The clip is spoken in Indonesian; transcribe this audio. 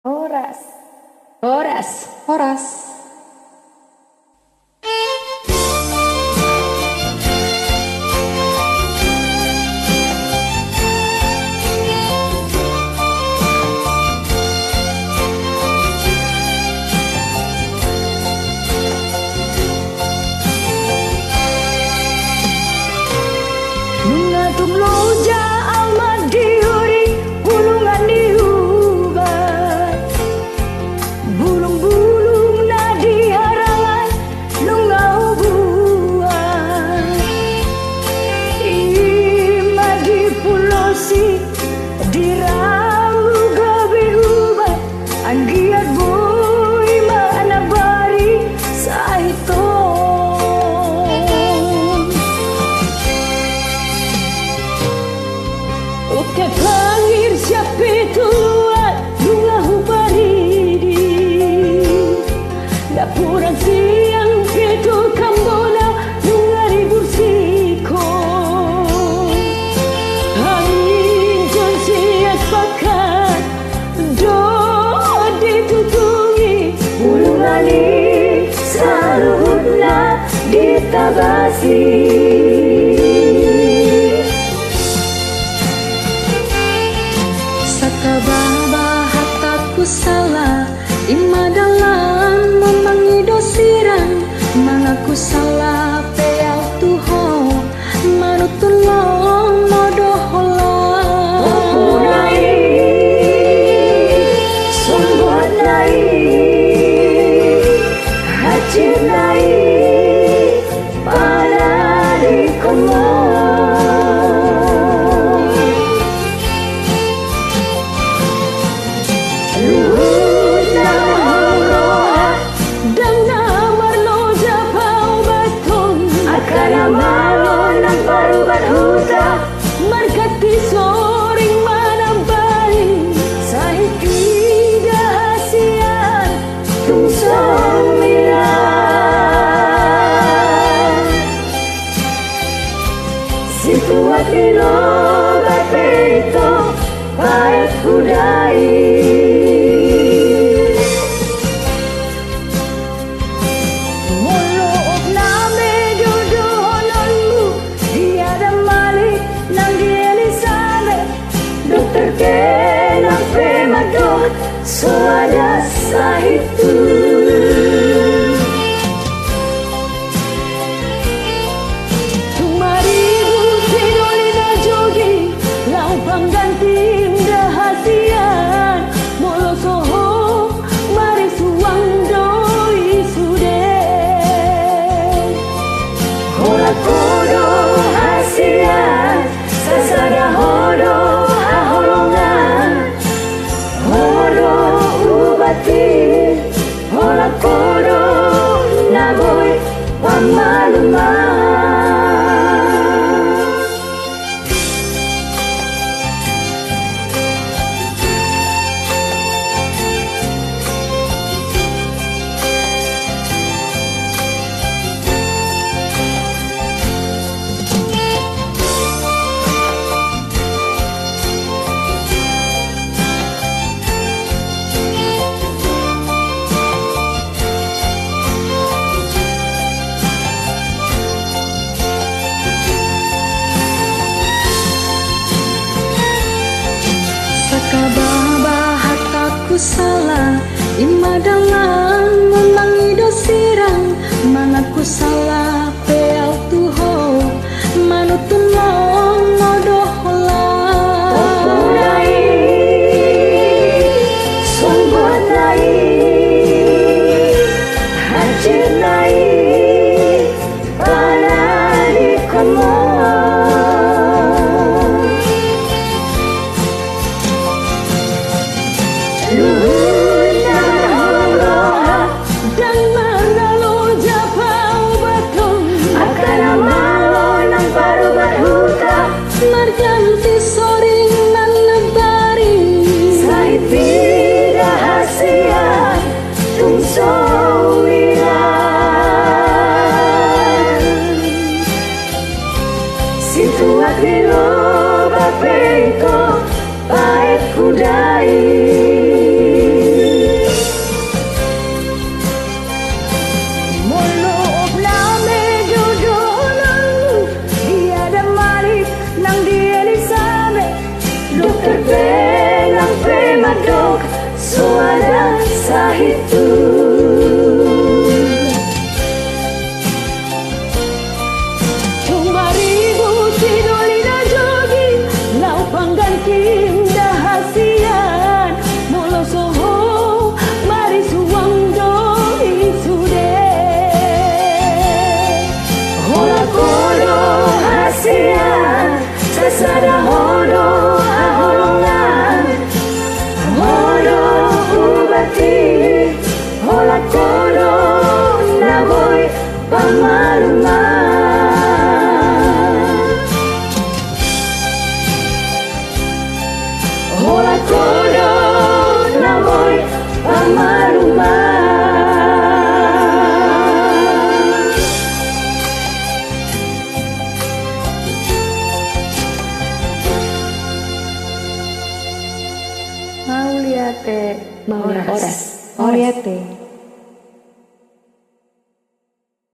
Horas, horas, Horas. mengatung loja amat diuri, bulungan diubat, bulung-bulung nadi harangan, nungau buat, ima di pulosi, diramu gabi ubat, anggiat boy mana bari saito. Oke pangir siape tuan bunga hubaridi dapuran siang petu kambona bunga ribursiko angin jansias pakat do ditutungi bulungani saluhutna ditabasi. Sakababa hataku salah ima dalam memangi dosirang mangaku salah peau tuho manutun long modohola Opunai sumbuat nai hajir nai pada dikomo luhut nahoroha dan namar loja pau batong akara malo nang parubat huta markati soring manambali sahit hasian tungsong milan situasi lo bapeto payat kudai. Moloob name jodohonanmu tiada malik nang di Elizabeth dokter kenang premadot soada sahitu tumaribu sidoli na jogi lau panggantim dahasian molo soho mari suang doi sude kola kodo hasian sasada hodo haholongan hodo ubati kola kodo naboy pamalumang. Sakababa hataku salah ima dalam memangi dosirang mangaku salah peau tuho manutun long modohola Opunai sumbuat nai hajir nai pada dikomo luhut nahoroha dan mana loja pau batong akara malo nang parubat huta marganti soring nan lebari sahit rahasia tungsong milan situasi lo bapeko pahit kudai. Adok suada sahitu Cuma ribu sidoli na jogi lau panggan kinda hasian molo soho mari suwang do isude Hola kodo hasian sasada hodo aholongan hodo ubati hola kodo naboy pamaluman hola kodo naboy pamaluman Mauliate Mauras. Oriate